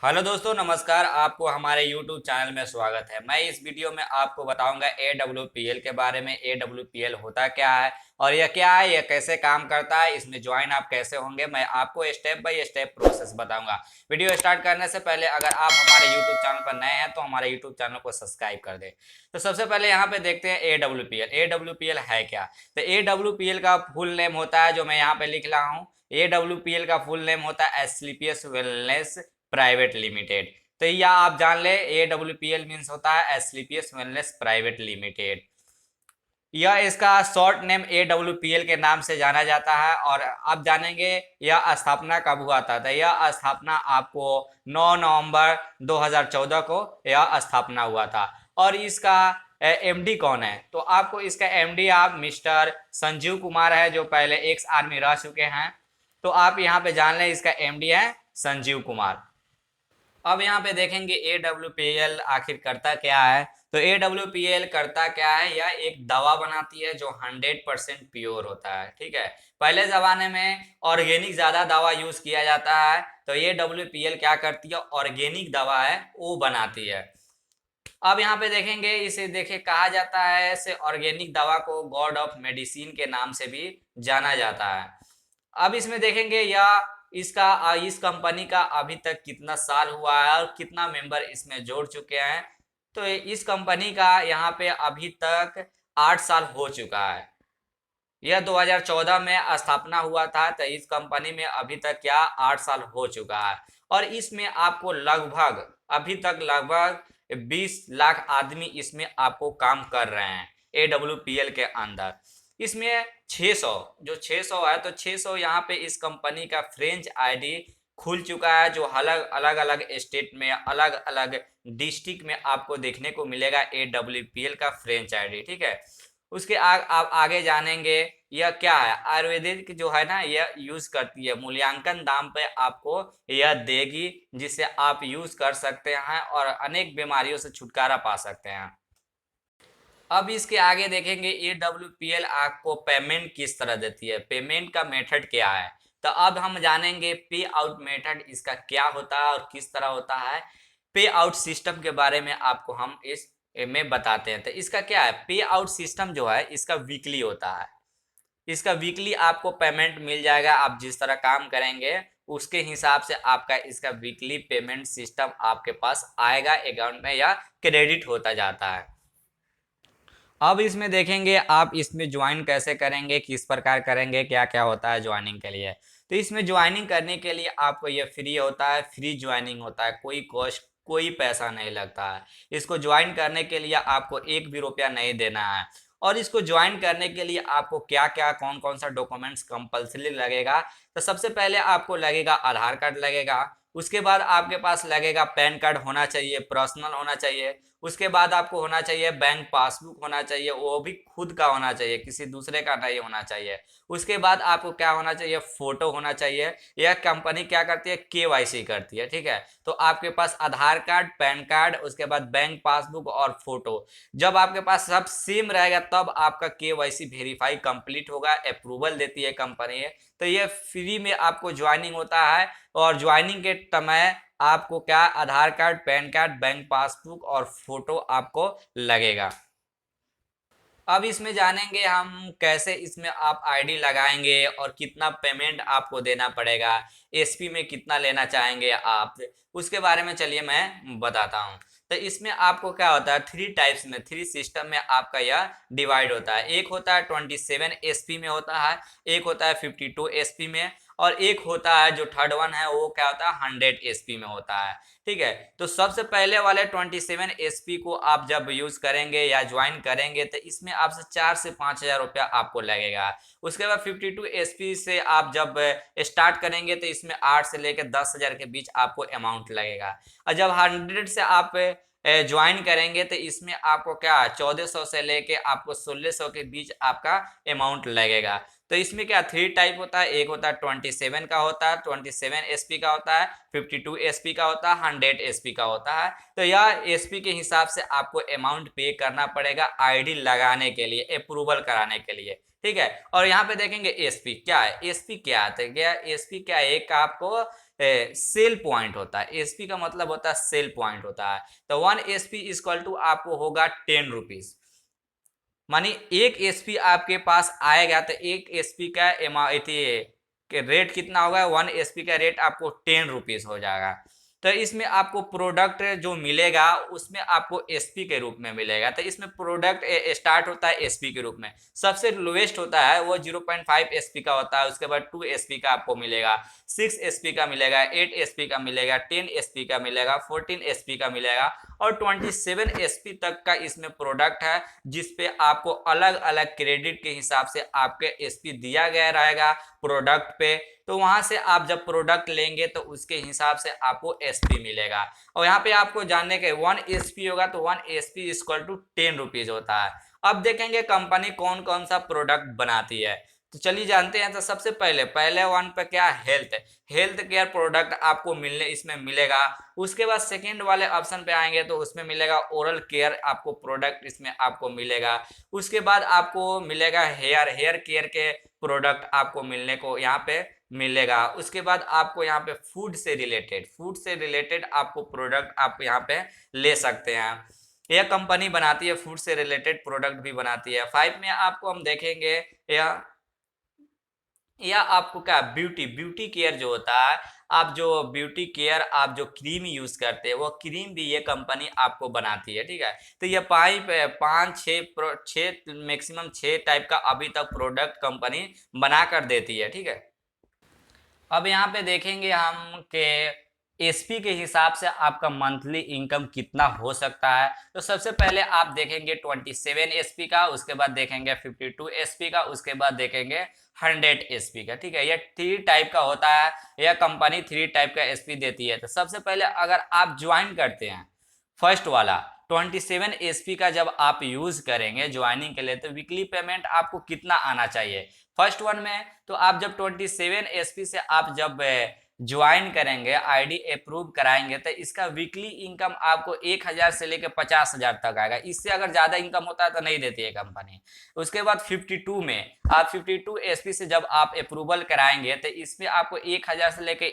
Hello दोस्तों, नमस्कार। आपको हमारे YouTube चैनल में स्वागत है। मैं इस वीडियो में आपको बताऊंगा AWPL के बारे में। AWPL होता क्या है और यह क्या है, यह कैसे काम करता है, इसमें ज्वाइन आप कैसे होंगे, मैं आपको स्टेप बाय स्टेप प्रोसेस बताऊंगा। वीडियो स्टार्ट करने से पहले अगर आप हमारे YouTube चैनल पर नए हैं तो हमारे YouTube चैनल को सब्सक्राइब कर दें। तो सबसे पहले यहाँ पे देखते हैं AWPL। AWPL है क्या? तो AWPL का फुल नेम होता है, जो मैं यहाँ पे लिख रहा हूँ। AWPL का फुल नेम होता है एस्क्लेपियस वेलनेस प्राइवेट लिमिटेड। तो यह आप जान ले, AWPL मीन्स होता है एस्क्लेपियस वेलनेस प्राइवेट लिमिटेड। यह इसका शॉर्ट नेम AWPL के नाम से जाना जाता है। और आप जानेंगे यह स्थापना कब हुआ था। तो यह स्थापना आपको 9 नवंबर 2014 को यह स्थापना हुआ था। और इसका MD कौन है, तो आपको इसका MD आप मिस्टर संजीव कुमार है, जो पहले एक्स आर्मी रह चुके हैं। तो आप यहाँ पे जान लें इसका MD है संजीव कुमार। अब यहाँ पे देखेंगे AWPL आखिर करता क्या है। तो AWPL करता क्या है, यह एक दवा बनाती है जो 100% प्योर होता है। ठीक है, पहले जमाने में ऑर्गेनिक ज्यादा दवा यूज किया जाता है, तो AWPL क्या करती है, ऑर्गेनिक दवा है वो बनाती है। अब यहाँ पे देखेंगे, इसे देखे कहा जाता है, इसे ऑर्गेनिक दवा को गॉड ऑफ मेडिसिन के नाम से भी जाना जाता है। अब इसमें देखेंगे यह इस कंपनी का अभी तक कितना साल हुआ है और कितना मेंबर इसमें जोड़ चुके हैं। तो इस कंपनी का यहाँ पे अभी तक 8 साल हो चुका है। यह 2014 में स्थापना हुआ था, तो इस कंपनी में अभी तक क्या 8 साल हो चुका है। और इसमें आपको लगभग अभी तक लगभग 20 लाख आदमी इसमें आपको काम कर रहे हैं AWPL के अंदर। इसमें 600 जो 600 है, तो 600 यहाँ पे इस कंपनी का फ्रेंच आईडी खुल चुका है, जो अलग अलग अलग स्टेट में अलग अलग डिस्ट्रिक्ट में आपको देखने को मिलेगा AWPL का फ्रेंच आईडी। ठीक है, उसके आप आगे जानेंगे यह क्या है। आयुर्वेदिक जो है ना, यह यूज करती है, मूल्यांकन दाम पे आपको यह देगी, जिससे आप यूज कर सकते हैं और अनेक बीमारियों से छुटकारा पा सकते हैं। अब इसके आगे देखेंगे AWPL आपको पेमेंट किस तरह देती है, पेमेंट का मेथड क्या है। तो अब हम जानेंगे पे आउट मेथड इसका क्या होता है और किस तरह होता है। पे आउट सिस्टम के बारे में आपको हम इस में बताते हैं। तो इसका क्या है, पे आउट सिस्टम जो है इसका वीकली होता है। इसका वीकली आपको पेमेंट मिल जाएगा, आप जिस तरह काम करेंगे उसके हिसाब से आपका इसका वीकली पेमेंट सिस्टम आपके पास आएगा अकाउंट में, या क्रेडिट होता जाता है। अब इसमें देखेंगे आप इसमें ज्वाइन कैसे करेंगे, किस प्रकार करेंगे, क्या क्या होता है ज्वाइनिंग के लिए। तो इसमें ज्वाइनिंग करने के लिए आपको ये फ्री होता है, फ्री ज्वाइनिंग होता है, कोई कॉस्ट कोई पैसा नहीं लगता है। इसको ज्वाइन करने के लिए आपको एक भी रुपया नहीं देना है। और इसको ज्वाइन करने के लिए आपको क्या क्या कौन कौन सा डॉक्यूमेंट्स कंपलसरी लगेगा। तो सबसे पहले आपको लगेगा आधार कार्ड लगेगा। उसके बाद आपके पास लगेगा पैन कार्ड होना चाहिए, पर्सनल होना चाहिए। उसके बाद आपको होना चाहिए बैंक पासबुक होना चाहिए, वो भी खुद का होना चाहिए, किसी दूसरे का नहीं होना चाहिए। उसके बाद आपको क्या होना चाहिए, फोटो होना चाहिए। यह कंपनी क्या करती है, KYC करती है। ठीक है, तो आपके पास आधार कार्ड, पैन कार्ड, उसके बाद बैंक पासबुक और फोटो, जब आपके पास सब सेम रहेगा तब आपका KYC वेरीफाई कंप्लीट होगा, अप्रूवल देती है कंपनी। तो ये फ्री में आपको ज्वाइनिंग होता है। और ज्वाइनिंग के समय आपको क्या, Aadhaar card, PAN card, bank passbook और फोटो आपको लगेगा। अब इसमें जानेंगे हम कैसे इसमें आप आईडी लगाएंगे और कितना पेमेंट आपको देना पड़ेगा, SP में कितना लेना चाहेंगे आप, उसके बारे में चलिए मैं बताता हूँ। तो इसमें आपको क्या होता है, थ्री टाइप्स में, थ्री सिस्टम में आपका यह डिवाइड होता है। एक होता है 27 SP में होता है, एक होता है 52 SP में, और एक होता है जो थर्ड वन है वो क्या होता है 100 SP में होता है। ठीक है, तो सबसे पहले वाले 27 SP को आप जब यूज करेंगे या ज्वाइन करेंगे तो इसमें आपसे 4 से 5 हज़ार रुपया आपको लगेगा। उसके बाद 52 SP से आप जब स्टार्ट करेंगे तो इसमें 8 से लेकर 10 हज़ार के बीच आपको अमाउंट लगेगा। और जब 100 से आप ज्वाइन करेंगे तो इसमें आपको क्या 1400 से लेके आपको 1600 के बीच आपका अमाउंट लगेगा। तो इसमें क्या थ्री टाइप होता है, एक होता है 27 का होता है, 27 SP का होता है, 52 SP का होता है, 100 SP का होता है। तो यह SP के हिसाब से आपको अमाउंट पे करना पड़ेगा आईडी लगाने के लिए, अप्रूवल कराने के लिए। ठीक है, और यहाँ पे देखेंगे SP क्या है, SP क्या है, तो क्या SP क्या है, एक आपको सेल पॉइंट होता है। एसपी का मतलब होता है सेल पॉइंट होता है। तो 1 एसपी इक्वल टू आपको होगा 10 रुपीज, मानी एक एसपी आपके पास आएगा तो एक एसपी का रेट कितना होगा, 1 एसपी का रेट आपको 10 रुपीज हो जाएगा। तो इसमें आपको प्रोडक्ट जो मिलेगा उसमें आपको एसपी के रूप में मिलेगा। तो इसमें प्रोडक्ट स्टार्ट होता है एसपी के रूप में, सबसे लोएस्ट होता है वो 0.5 एसपी का होता है, उसके बाद 2 एसपी का आपको मिलेगा, 6 एसपी का मिलेगा, 8 एसपी का मिलेगा, 10 एसपी का मिलेगा, 14 एसपी का मिलेगा और 27 एसपी तक का इसमें प्रोडक्ट है, जिसपे आपको अलग अलग क्रेडिट के हिसाब से आपके एसपी दिया गया रहेगा प्रोडक्ट पे। तो वहां से आप जब प्रोडक्ट लेंगे तो उसके हिसाब से आपको एसपी मिलेगा। और यहाँ पे आपको जानने के 1 एसपी होगा तो 1 एसपी इक्वल टू 10 रुपीज होता है। अब देखेंगे कंपनी कौन कौन सा प्रोडक्ट बनाती है, तो चलिए जानते हैं। तो सबसे पहले वन पे क्या, हेल्थ केयर प्रोडक्ट आपको मिलने इसमें मिलेगा। उसके बाद सेकंड वाले ऑप्शन पे आएंगे तो उसमें मिलेगा ओरल केयर आपको प्रोडक्ट इसमें आपको मिलेगा। उसके बाद आपको मिलेगा हेयर केयर के प्रोडक्ट आपको मिलने को यहाँ पे मिलेगा। उसके बाद आपको यहाँ पे फूड से रिलेटेड आपको प्रोडक्ट आप यहाँ पे ले सकते हैं। यह कंपनी बनाती है, फूड से रिलेटेड प्रोडक्ट भी बनाती है। 5 में आपको हम देखेंगे या आपको क्या, ब्यूटी केयर जो होता है, आप जो ब्यूटी केयर आप जो क्रीम यूज करते हैं वो क्रीम भी ये कंपनी आपको बनाती है, ठीक है। तो ये पाँच छः मैक्सिमम 6 टाइप का अभी तक प्रोडक्ट कंपनी बना कर देती है, ठीक है। अब यहाँ पे देखेंगे हम के एसपी के हिसाब से आपका मंथली इनकम कितना हो सकता है। तो सबसे पहले आप देखेंगे 27 एसपी का, उसके बाद देखेंगे 52 एसपी का, उसके बाद देखेंगे 100 एसपी का, ठीक है। यह 3 टाइप का होता है, यह कंपनी 3 टाइप का एसपी देती है। तो सबसे पहले अगर आप ज्वाइन करते हैं फर्स्ट वाला 27 एसपी का, जब आप यूज करेंगे ज्वाइनिंग के लिए तो वीकली पेमेंट आपको कितना आना चाहिए फर्स्ट वन में। तो आप जब 27 एसपी से आप जब ज्वाइन करेंगे, आईडी अप्रूव कराएंगे, तो इसका वीकली इनकम आपको 1000 से लेकर 50,000 तक आएगा। इससे अगर ज्यादा इनकम होता है तो नहीं देती है कंपनी। उसके बाद 52 में आप 52 एसपी से जब आप अप्रूवल कराएंगे तो इसमें आपको 1000 से लेकर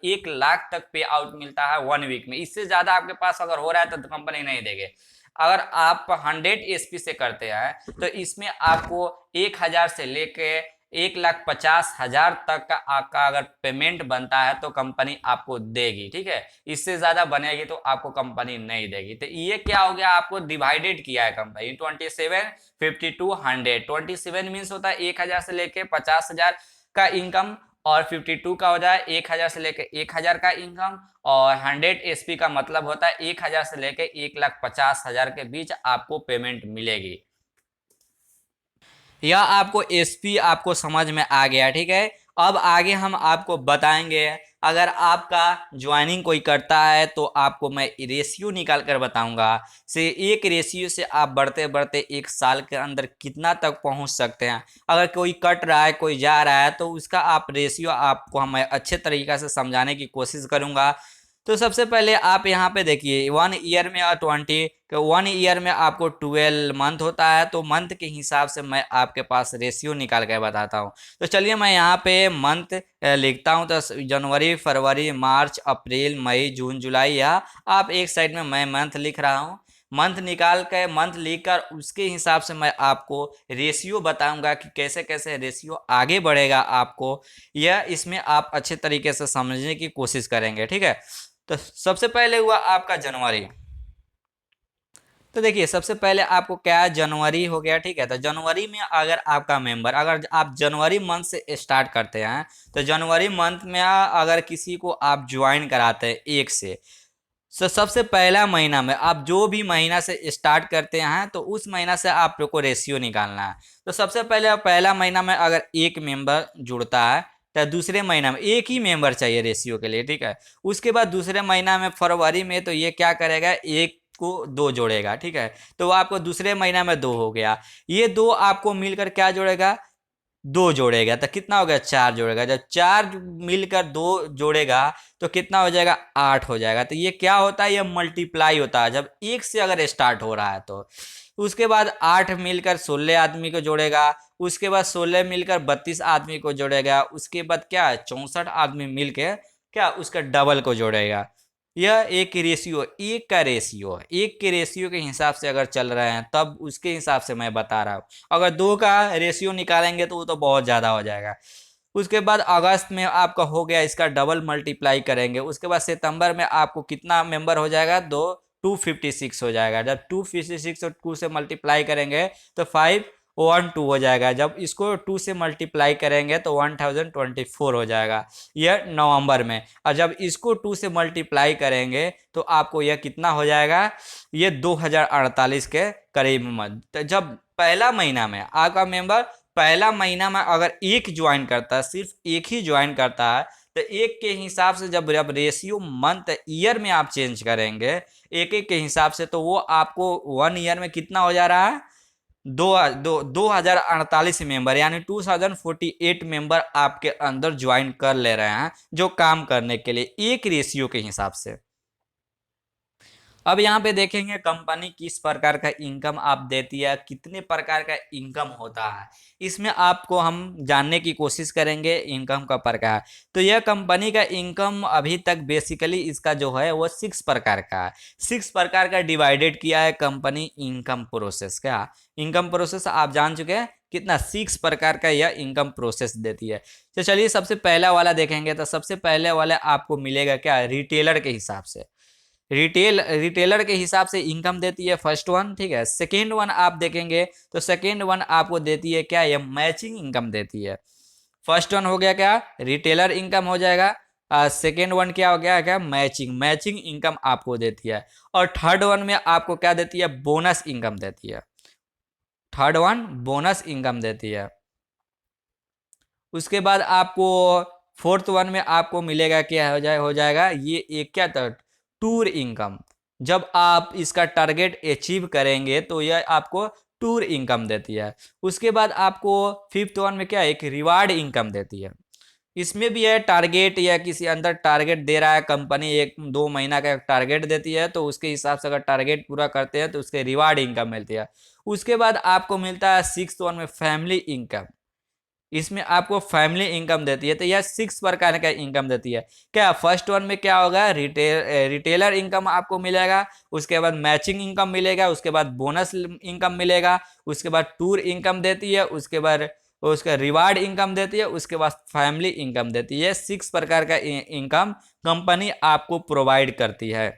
1 लाख तक पे आउट मिलता है 1 वीक में। इससे ज्यादा आपके पास अगर हो रहा है तो कंपनी नहीं देगी। अगर आप 100 एसपी से करते हैं तो इसमें आपको 1000 से लेके 1,50,000 तक का आपका अगर पेमेंट बनता है तो कंपनी आपको देगी, ठीक है। इससे ज्यादा बनेगी तो आपको कंपनी नहीं देगी। तो ये क्या हो गया, आपको डिवाइडेड किया है कंपनी 27, 52, 100। 27 मीन्स होता है 1000 से लेके 50,000 का इनकम, और 52 का हो जाए 1000 से लेके 1000 का इनकम, और 100 एसपी का मतलब होता है 1000 से लेके 1,50,000 के बीच आपको पेमेंट मिलेगी। यह आपको एसपी आपको समझ में आ गया, ठीक है। अब आगे हम आपको बताएंगे, अगर आपका ज्वाइनिंग कोई करता है तो आपको मैं रेशियो निकाल कर बताऊंगा से एक रेशियो से आप बढ़ते बढ़ते 1 साल के अंदर कितना तक पहुंच सकते हैं। अगर कोई कट रहा है कोई जा रहा है तो उसका आप रेशियो आपको मैं अच्छे तरीके से समझाने की कोशिश करूंगा। तो सबसे पहले आप यहाँ पे देखिए 1 ईयर में 1 ईयर में आपको 12 मंथ होता है, तो मंथ के हिसाब से मैं आपके पास रेशियो निकाल के बताता हूँ। तो चलिए मैं यहाँ पे मंथ लिखता हूँ। तो जनवरी, फरवरी, मार्च, अप्रैल, मई, जून, जुलाई, या आप एक साइड में मैं मंथ लिख रहा हूँ। मंथ निकाल के मंथ लिखकर उसके हिसाब से मैं आपको रेशियो बताऊंगा कि कैसे कैसे रेशियो आगे बढ़ेगा आपको, यह इसमें आप अच्छे तरीके से समझने की कोशिश करेंगे, ठीक है। तो सबसे पहले हुआ आपका जनवरी। तो देखिए सबसे पहले आपको क्या, जनवरी हो गया, ठीक है। तो जनवरी में अगर आपका मेंबर, अगर आप जनवरी मंथ से स्टार्ट करते हैं तो जनवरी मंथ में अगर किसी को आप ज्वाइन कराते हैं 1 से, तो सबसे पहला महीना में आप जो भी महीना से स्टार्ट करते हैं तो उस महीना से आप लोग को रेशियो निकालना है। तो सबसे पहले पहला महीना में अगर 1 मेंबर जुड़ता है तो दूसरे महीना में 1 ही मेंबर चाहिए रेशियो के लिए, ठीक है। उसके बाद दूसरे महीना में फरवरी में तो ये क्या करेगा, 1 को 2 जोड़ेगा, ठीक है। तो आपको दूसरे महीना में 2 हो गया। ये 2 आपको मिलकर क्या जोड़ेगा, 2 जोड़ेगा, तो कितना हो गया, 4 जोड़ेगा। जब 4 मिलकर 2 जोड़ेगा तो कितना हो जाएगा, 8 हो जाएगा। तो ये क्या होता है, ये मल्टीप्लाई होता है जब 1 से अगर स्टार्ट हो रहा है तो। उसके बाद 8 मिलकर 16 आदमी को जोड़ेगा, उसके बाद 16 मिलकर 32 आदमी को जोड़ेगा, उसके बाद क्या है 64 आदमी मिलकर क्या उसका डबल को जोड़ेगा। यह एक रेशियो, एक का रेशियो, एक के रेशियो के हिसाब से अगर चल रहे हैं तब उसके हिसाब से मैं बता रहा हूँ। अगर दो का रेशियो निकालेंगे तो वो तो बहुत ज़्यादा हो जाएगा। उसके बाद अगस्त में आपका हो गया, इसका डबल मल्टीप्लाई करेंगे। उसके बाद सितंबर में आपको कितना मेंबर हो जाएगा, 256 हो जाएगा। जब 256 और 2 से मल्टीप्लाई करेंगे तो 512 हो जाएगा। जब इसको 2 से मल्टीप्लाई करेंगे तो 1024 हो जाएगा, यह नवंबर में। और जब इसको 2 से मल्टीप्लाई करेंगे तो आपको यह कितना हो जाएगा, ये 2048 के करीब में। तो जब पहला महीना में आपका मेंबर, पहला महीना में अगर एक ज्वाइन करता है, सिर्फ एक ही ज्वाइन करता है, तो एक के हिसाब से जब जब रेशियो मंथ ईयर में आप चेंज करेंगे एक एक के हिसाब से, तो वो आपको 1 ईयर में कितना हो जा रहा है, 2048 मेंबर, यानी 2048 मेंबर आपके अंदर ज्वाइन कर ले रहे हैं जो काम करने के लिए एक रेशियो के हिसाब से। अब यहाँ पे देखेंगे कंपनी किस प्रकार का इनकम आप देती है, कितने प्रकार का इनकम होता है, इसमें आपको हम जानने की कोशिश करेंगे इनकम का प्रकार। तो यह कंपनी का इनकम अभी तक बेसिकली इसका जो है वो 6 प्रकार का है। 6 प्रकार का डिवाइडेड किया है कंपनी इनकम प्रोसेस का। इनकम प्रोसेस आप जान चुके हैं कितना, 6 प्रकार का यह इनकम प्रोसेस देती है। तो चलिए सबसे पहला वाला देखेंगे। तो सबसे पहले वाला आपको मिलेगा क्या, रिटेलर के हिसाब से। रिटेलर के हिसाब से इनकम देती है फर्स्ट वन, ठीक है। सेकेंड वन आप देखेंगे तो सेकेंड वन आपको देती है क्या, ये मैचिंग इनकम देती है। फर्स्ट वन हो गया क्या, रिटेलर इनकम हो जाएगा। सेकेंड वन क्या हो गया, क्या मैचिंग इनकम आपको देती है। और थर्ड वन में आपको क्या देती है, बोनस इनकम देती है। थर्ड वन बोनस इनकम देती है। उसके बाद आपको फोर्थ वन में आपको मिलेगा क्या, हो जाएगा ये एक क्या, टूर इनकम। जब आप इसका टारगेट अचीव करेंगे तो यह आपको टूर इनकम देती है। उसके बाद आपको फिफ्थ वन में क्या, एक रिवार्ड इनकम देती है। इसमें भी है टारगेट, या किसी अंदर टारगेट दे रहा है कंपनी, 1-2 महीना का टारगेट देती है, तो उसके हिसाब से अगर टारगेट पूरा करते हैं तो उसके रिवार्ड इनकम मिलती है। उसके बाद आपको मिलता है सिक्स वन में फैमिली इनकम। इसमें आपको फैमिली इनकम देती है। तो यह 6 प्रकार का इनकम देती है। क्या फर्स्ट वन में क्या होगा, रिटेलर इनकम आपको मिलेगा। उसके बाद मैचिंग इनकम मिलेगा। उसके बाद बोनस इनकम मिलेगा। उसके बाद टूर इनकम देती है। उसके बाद उसका रिवार्ड इनकम देती है। उसके बाद फैमिली इनकम देती है। 6 प्रकार का इनकम कंपनी आपको प्रोवाइड करती है।